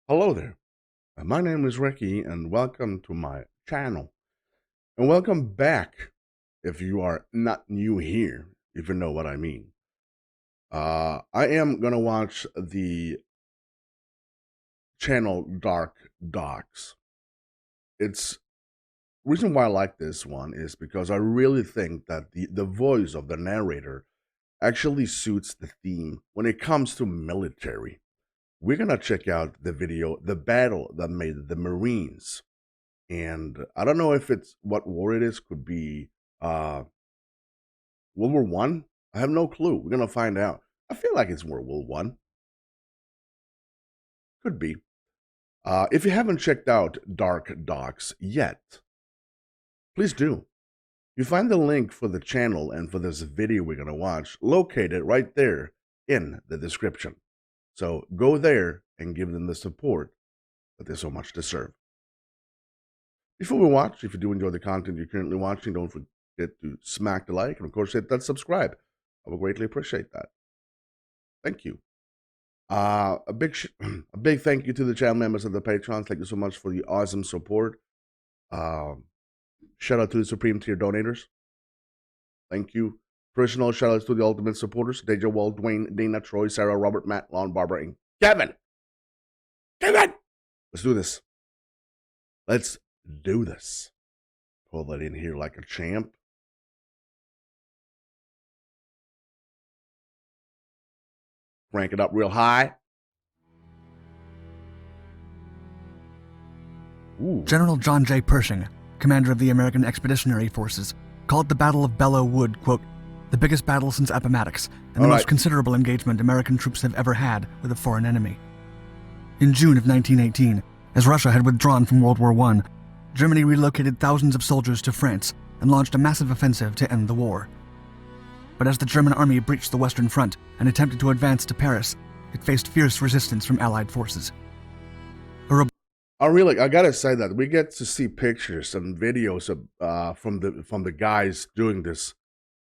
Hello there. My name is Recky, and welcome to my channel. And welcome back if you are not new here, if you know what I mean. I am going to watch the channel Dark Docs. It's reason why I like this one is because I really think that the voice of the narrator actually suits the theme when it comes to military. We're going to check out the video, The Battle That Made the Marines. And I don't know if it's what war it is. Could be uh, World War One. I have no clue. We're gonna find out. I feel like it's World War One. Could be. If you haven't checked out Dark Docs yet, please do. You find the link for the channel and for this video we're gonna watch located right there in the description. So go there and give them the support that they so much deserve. Before we watch, if you do enjoy the content you're currently watching, don't forget to smack the like and, of course, hit that subscribe. I would greatly appreciate that. Thank you. A big, a big thank you to the channel members of the Patrons. Thank you so much for the awesome support. Shout out to the Supreme Tier donators. Thank you. Personal shout outs to the Ultimate supporters: Deja Wall, Dwayne, Dana, Troy, Sarah, Robert, Matt, Lon, Barbara, and Kevin. Kevin! Let's do this. Let's do this. Pull that in here like a champ. Crank it up real high. Ooh. General John J. Pershing, commander of the American Expeditionary Forces, called the Battle of Bellwood, quote, the biggest battle since Appomattox and the most considerable engagement American troops have ever had with a foreign enemy. In June of 1918, as Russia had withdrawn from World War I, Germany relocated thousands of soldiers to France and launched a massive offensive to end the war. But as the German army breached the Western Front and attempted to advance to Paris, it faced fierce resistance from Allied forces. I gotta say that we get to see pictures and videos of, from the guys doing this.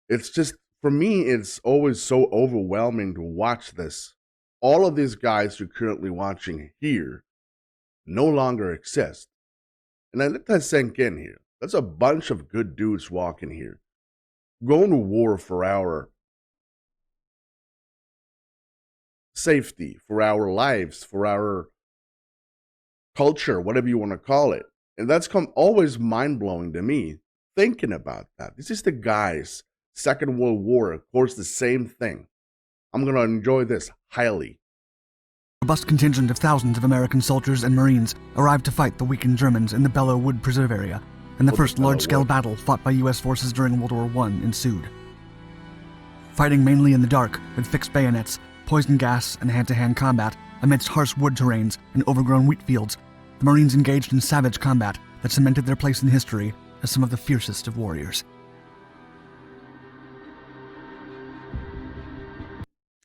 It's just, for me, it's always so overwhelming to watch this. All of these guys you're currently watching here no longer exist. And I let that sink in here. That's a bunch of good dudes walking here, going to war for our safety, for our lives, for our culture, whatever you want to call it. And that's always mind-blowing to me, thinking about that. This is the guys, Second World War, of course, the same thing. I'm going to enjoy this highly. A robust contingent of thousands of American soldiers and Marines arrived to fight the weakened Germans in the Bellwood Preserve area, and the first large-scale battle fought by U.S. forces during World War I ensued. Fighting mainly in the dark, with fixed bayonets, poison gas, and hand-to-hand combat, amidst harsh wood terrains and overgrown wheat fields, the Marines engaged in savage combat that cemented their place in history as some of the fiercest of warriors.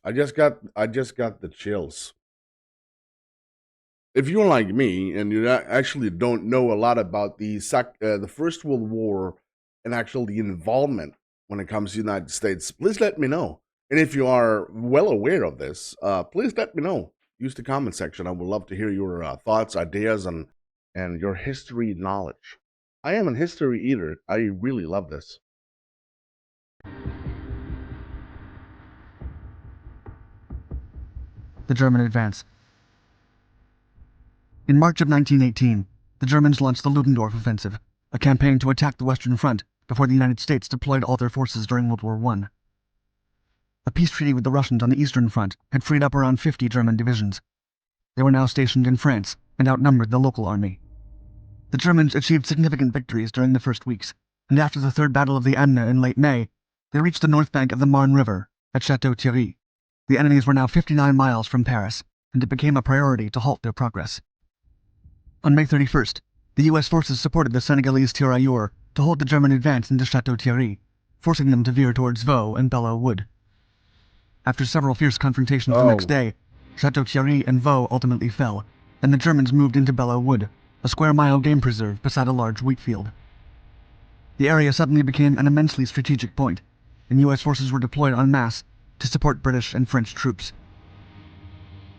I just got the chills. If you're like me and you actually don't know a lot about the First World War and actually the involvement when it comes to the United States, please let me know. And if you are well aware of this, please let me know. Use the comment section. I would love to hear your thoughts, ideas, and your history knowledge. I am a history eater. I really love this. The German advance. In March of 1918, the Germans launched the Ludendorff Offensive, a campaign to attack the Western Front before the United States deployed all their forces during World War I. A peace treaty with the Russians on the Eastern Front had freed up around 50 German divisions. They were now stationed in France and outnumbered the local army. The Germans achieved significant victories during the first weeks, and after the Third Battle of the Aisne in late May, they reached the north bank of the Marne River at Château-Thierry. The enemies were now 59 miles from Paris, and it became a priority to halt their progress. On May 31st, the U.S. forces supported the Senegalese tirailleurs to hold the German advance into Château-Thierry, forcing them to veer towards Vaux and Bellwood. After several fierce confrontations the next day, Château-Thierry and Vaux ultimately fell, and the Germans moved into Bellwood, a square-mile game preserve beside a large wheat field. The area suddenly became an immensely strategic point, and U.S. forces were deployed en masse to support British and French troops.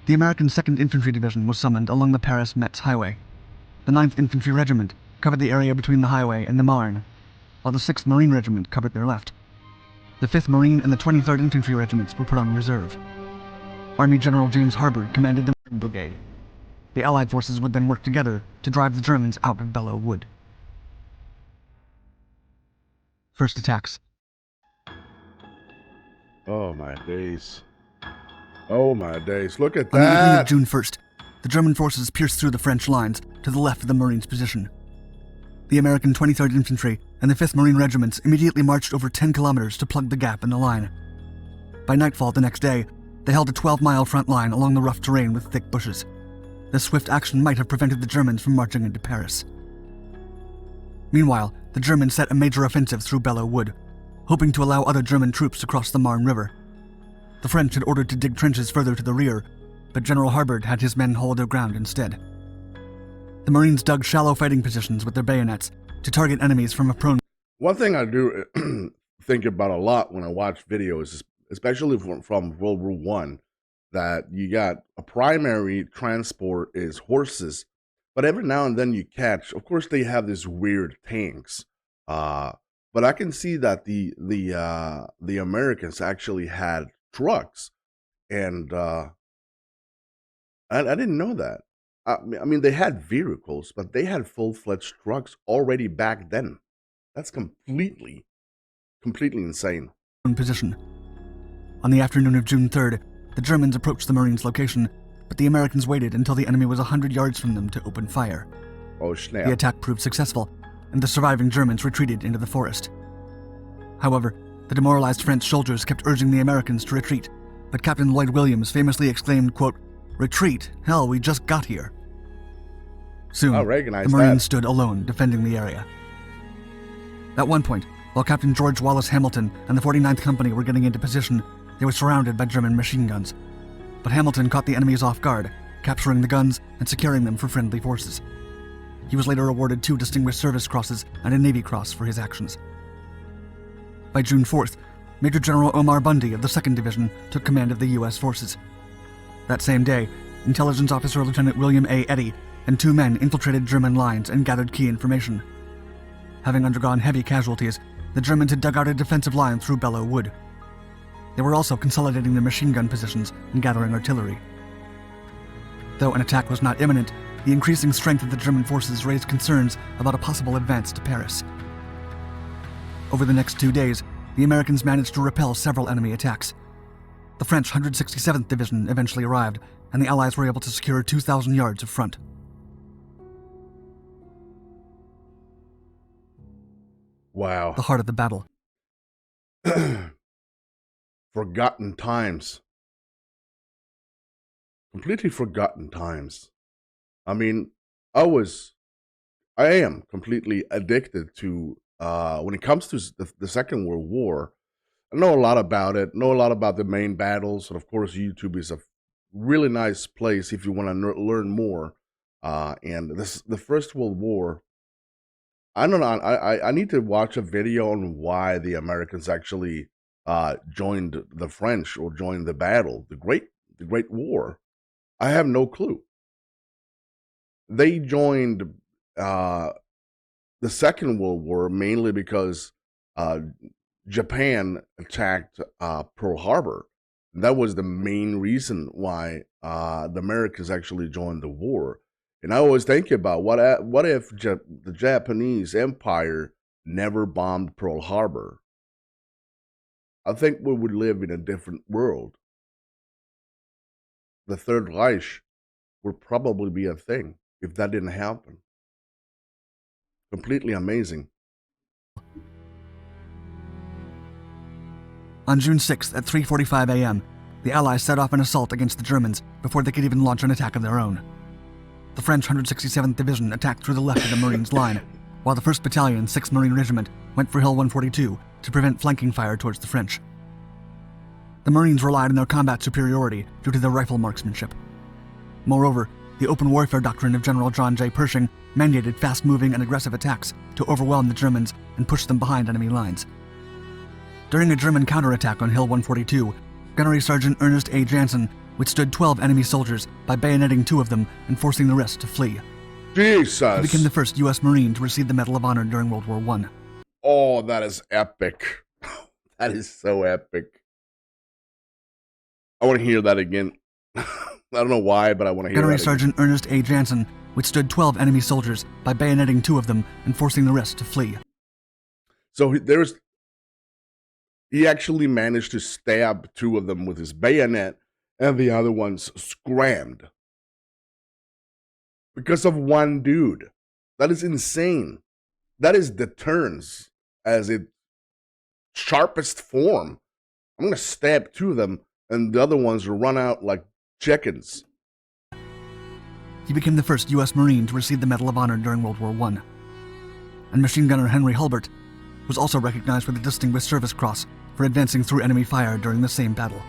The American 2nd Infantry Division was summoned along the Paris-Metz highway. The 9th Infantry Regiment covered the area between the highway and the Marne, while the 6th Marine Regiment covered their left. The 5th Marine and the 23rd Infantry Regiments were put on reserve. Army General James Harbord commanded the Marine Brigade. The Allied forces would then work together to drive the Germans out of Bellwood. First attacks. Oh my days. Oh my days. Look at On the evening of that. June 1st, the German forces pierced through the French lines to the left of the Marines' position. The American 23rd Infantry and the 5th Marine Regiments immediately marched over 10 kilometers to plug the gap in the line. By nightfall the next day, they held a 12-mile front line along the rough terrain with thick bushes. This swift action might have prevented the Germans from marching into Paris. Meanwhile, the Germans set a major offensive through Bellwood, hoping to allow other German troops to cross the Marne River. The French had ordered to dig trenches further to the rear, but General Harbord had his men hold their ground instead. The Marines dug shallow fighting positions with their bayonets to target enemies from a prone. One thing I do think about a lot when I watch videos, especially from World War One, that you got a primary transport is horses, but every now and then you catch. Of course, they have these weird tanks, but I can see that the Americans actually had trucks, and I didn't know that. I mean, they had vehicles, but they had full-fledged trucks already back then. That's completely insane. Position. On the afternoon of June 3rd, the Germans approached the Marines' location, but the Americans waited until the enemy was 100 yards from them to open fire. Oh, snap. The attack proved successful, and the surviving Germans retreated into the forest. However, the demoralized French soldiers kept urging the Americans to retreat, but Captain Lloyd Williams famously exclaimed, quote, "Retreat? Hell, we just got here." Soon, I recognize the Marines that. stood alone, defending the area. At one point, while Captain George Wallace Hamilton and the 49th Company were getting into position, they were surrounded by German machine guns. But Hamilton caught the enemies off guard, capturing the guns and securing them for friendly forces. He was later awarded 2 Distinguished Service Crosses and a Navy Cross for his actions. By June 4th, Major General Omar Bundy of the 2nd Division took command of the U.S. forces. That same day, Intelligence Officer Lieutenant William A. Eddy and 2 men infiltrated German lines and gathered key information. Having undergone heavy casualties, the Germans had dug out a defensive line through Bellwood. They were also consolidating their machine gun positions and gathering artillery. Though an attack was not imminent, the increasing strength of the German forces raised concerns about a possible advance to Paris. Over the next 2 days, the Americans managed to repel several enemy attacks. The French 167th Division eventually arrived, and the Allies were able to secure 2,000 yards of front. Wow. The heart of the battle. Forgotten times. Completely forgotten times. I mean, I am completely addicted to, when it comes to the Second World War. I know a lot about it, know a lot about the main battles, and of course YouTube is a really nice place if you want to learn more. And the First World War, I don't know, I need to watch a video on why the Americans actually joined the French or joined the battle, the Great War. I have no clue. They joined the Second World War mainly because Japan attacked Pearl Harbor. That was the main reason why the Americans actually joined the war. And I always think about what if the Japanese Empire never bombed Pearl Harbor? I think we would live in a different world. The Third Reich would probably be a thing if that didn't happen. Completely amazing. On June 6th at 3:45 a.m., the Allies set off an assault against the Germans before they could even launch an attack of their own. The French 167th Division attacked through the left of the Marines' line, while the 1st Battalion, 6th Marine Regiment, went for Hill 142 to prevent flanking fire towards the French. The Marines relied on their combat superiority due to their rifle marksmanship. Moreover, the open warfare doctrine of General John J. Pershing mandated fast-moving and aggressive attacks to overwhelm the Germans and push them behind enemy lines. During a German counterattack on Hill 142, Gunnery Sergeant Ernest A. Jansen was withstood 12 enemy soldiers by bayoneting 2 of them and forcing the rest to flee. Jesus! He became the first U.S. Marine to receive the Medal of Honor during World War I. Oh, that is epic. That is so epic. I want to hear that again. I don't know why, but I want to hear Gunnery that Sergeant Ernest A. Jansen withstood 12 enemy soldiers by bayoneting 2 of them and forcing the rest to flee. So he actually managed to stab 2 of them with his bayonet, and the other ones scrammed. Because of one dude. That is insane. That is deterrence as its sharpest form. I'm going to stab 2 of them, and the other ones will run out like chickens. He became the first U.S. Marine to receive the Medal of Honor during World War I. And machine gunner Henry Hulbert was also recognized with the Distinguished Service Cross for advancing through enemy fire during the same battle.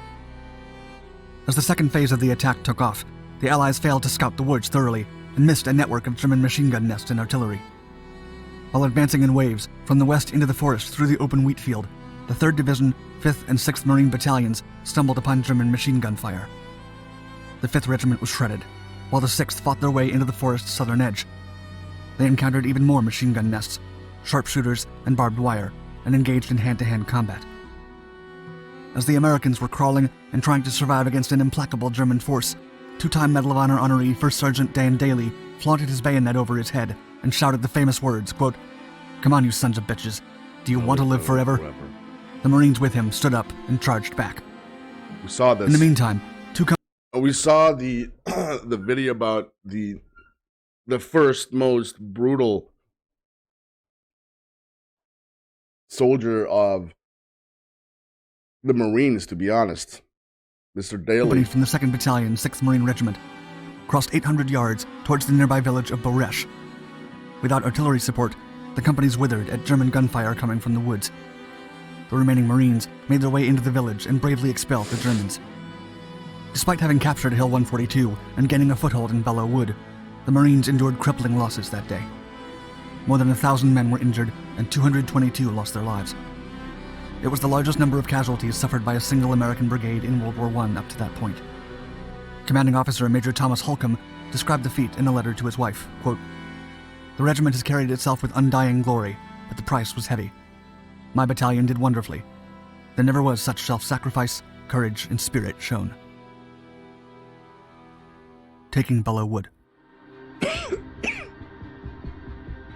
As the second phase of the attack took off, the Allies failed to scout the woods thoroughly and missed a network of German machine gun nests and artillery. While advancing in waves from the west into the forest through the open wheat field, the 3rd Division, 5th and 6th Marine Battalions stumbled upon German machine gun fire. The 5th Regiment was shredded, while the 6th fought their way into the forest's southern edge. They encountered even more machine gun nests, sharpshooters, and barbed wire, and engaged in hand-to-hand combat. As the Americans were crawling and trying to survive against an implacable German force, 2-time Medal of Honor honoree First Sergeant Dan Daly flaunted his bayonet over his head and shouted the famous words, quote, "Come on, you sons of bitches. Do you want to live forever?" The Marines with him stood up and charged back. We saw this. In the meantime, we saw the the video about the first most brutal soldier of the Marines, to be honest, Mr. Daly. companies from the 2nd Battalion, 6th Marine Regiment, crossed 800 yards towards the nearby village of Boresh. Without artillery support, the companies withered at German gunfire coming from the woods. The remaining Marines made their way into the village and bravely expelled the Germans. Despite having captured Hill 142 and gaining a foothold in Bellwood, the Marines endured crippling losses that day. More than 1,000 men were injured and 222 lost their lives. It was the largest number of casualties suffered by a single American brigade in World War I up to that point. Commanding officer Major Thomas Holcomb described the feat in a letter to his wife, quote, "The regiment has carried itself with undying glory, but the price was heavy. My battalion did wonderfully. There never was such self-sacrifice, courage, and spirit shown." Taking Bellwood.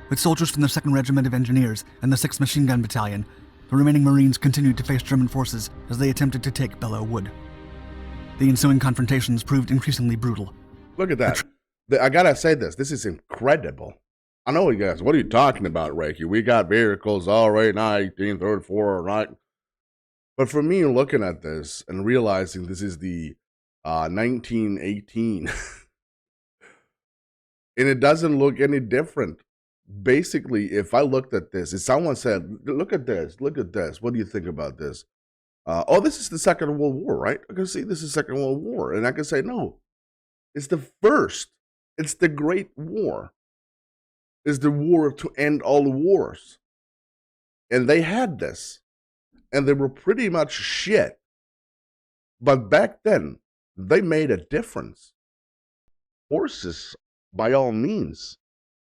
With soldiers from the 2nd Regiment of Engineers and the 6th Machine Gun Battalion, the remaining Marines continued to face German forces as they attempted to take Bellwood. The ensuing confrontations proved increasingly brutal. Look at that. I gotta say this. This is incredible. I know you guys, what are you talking about, Recky? We got vehicles already, 1934, right? But for me, looking at this and realizing this is the 1918, and it doesn't look any different. Basically, if I looked at this, if someone said, look at this, what do you think about this? Oh, this is the Second World War, right? I can see this is Second World War. And I can say, no, it's the first. It's the Great War. It's the war to end all wars. And they had this. And they were pretty much shit. But back then, they made a difference. Horses, by all means.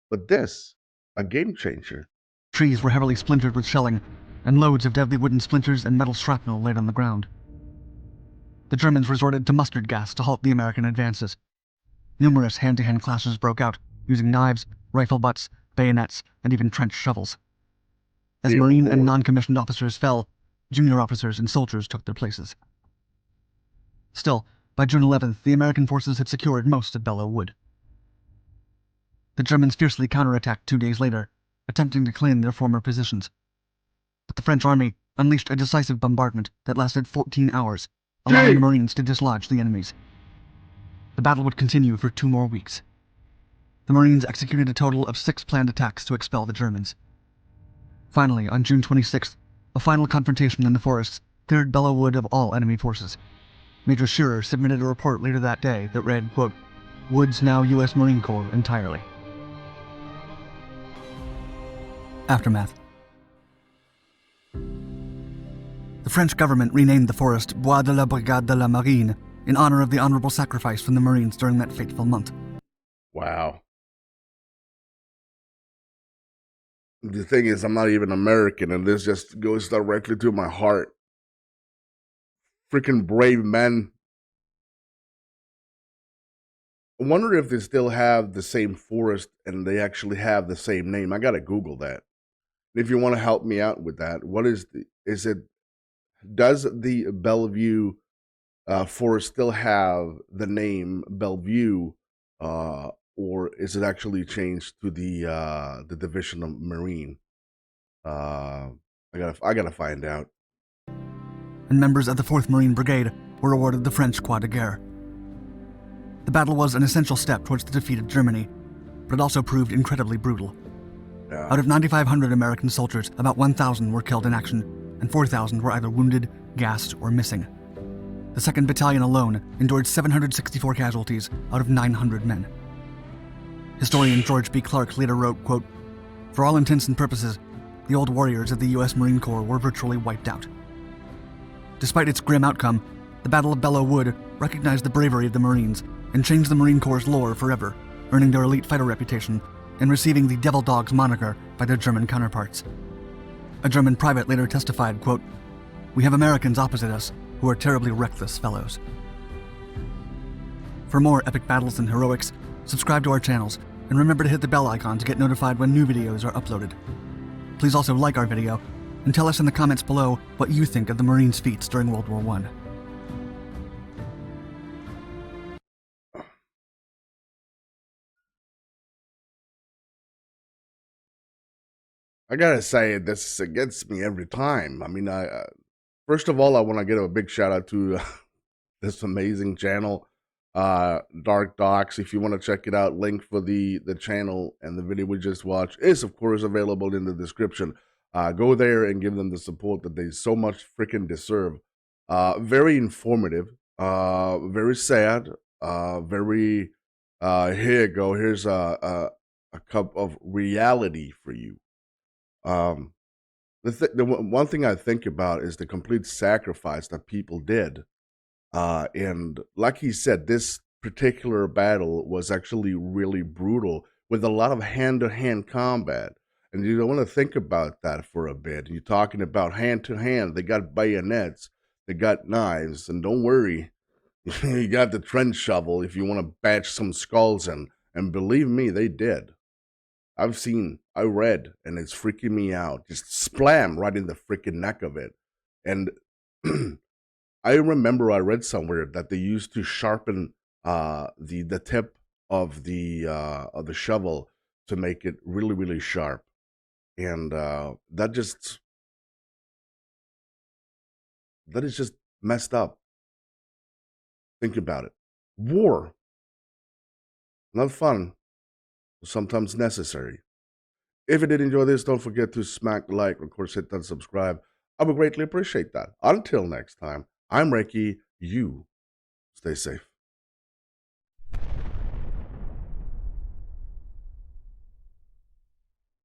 But this, a game changer. Trees were heavily splintered with shelling, and loads of deadly wooden splinters and metal shrapnel laid on the ground. The Germans resorted to mustard gas to halt the American advances. Numerous hand-to-hand clashes broke out, using knives, rifle butts, bayonets, and even trench shovels. As Marine and non-commissioned officers fell, junior officers and soldiers took their places. Still, by June 11th, the American forces had secured most of Bellwood. The Germans fiercely counterattacked 2 days later, attempting to claim their former positions. But the French army unleashed a decisive bombardment that lasted 14 hours, allowing the Marines to dislodge the enemies. The battle would continue for 2 more weeks. The Marines executed a total of 6 planned attacks to expel the Germans. Finally, on June 26th, a final confrontation in the forests cleared Bellwood of all enemy forces. Major Shearer submitted a report later that day that read, quote, "Woods now U.S. Marine Corps entirely." Aftermath. The French government renamed the forest Bois de la Brigade de la Marine in honor of the honorable sacrifice from the Marines during that fateful month. Wow. The thing is, I'm not even American, and this just goes directly to my heart. Freaking brave men. I wonder if they still have the same forest and they actually have the same name. I gotta Google that. If you want to help me out with that, does the Bellevue forest still have the name Bellevue, or is it actually changed to the Division of Marine? I gotta find out. And members of the 4th Marine Brigade were awarded the French Croix de Guerre. The battle was an essential step towards the defeat of Germany, but it also proved incredibly brutal. Yeah. Out of 9,500 American soldiers, about 1,000 were killed in action, and 4,000 were either wounded, gassed, or missing. The 2nd Battalion alone endured 764 casualties out of 900 men. Historian George B. Clark later wrote, quote, "For all intents and purposes, the old warriors of the U.S. Marine Corps were virtually wiped out." Despite its grim outcome, the Battle of Bellwood recognized the bravery of the Marines and changed the Marine Corps' lore forever, earning their elite fighter reputation and receiving the Devil Dogs moniker by their German counterparts. A German private later testified, quote, "We have Americans opposite us who are terribly reckless fellows." For more epic battles and heroics, subscribe to our channels and remember to hit the bell icon to get notified when new videos are uploaded. Please also like our video and tell us in the comments below what you think of the Marines' feats during World War I. I gotta say, this gets me every time. I mean, first of all, I want to give a big shout out to this amazing channel, Dark Docs. If you want to check it out, link for the channel and the video we just watched is, of course, available in the description. Go there and give them the support that they so much freaking deserve. Very informative, very sad, very. Here you go. Here's a cup of reality for you. Um, the one thing I think about is the complete sacrifice that people did. And like he said, this particular battle was actually really brutal with a lot of hand to hand combat. And you don't want to think about that for a bit. You're talking about hand to hand. They got bayonets, they got knives, and don't worry, you got the trench shovel if you want to batch some skulls in. And believe me, they did. I read, and it's freaking me out. Just splam right in the freaking neck of it. And I remember I read somewhere that they used to sharpen the tip of the shovel to make it really, really sharp. And that is just messed up. Think about it. War. Not fun, but sometimes necessary. If you did enjoy this, don't forget to smack the like, of course, hit that subscribe. I would greatly appreciate that. Until next time, I'm Recky. You stay safe.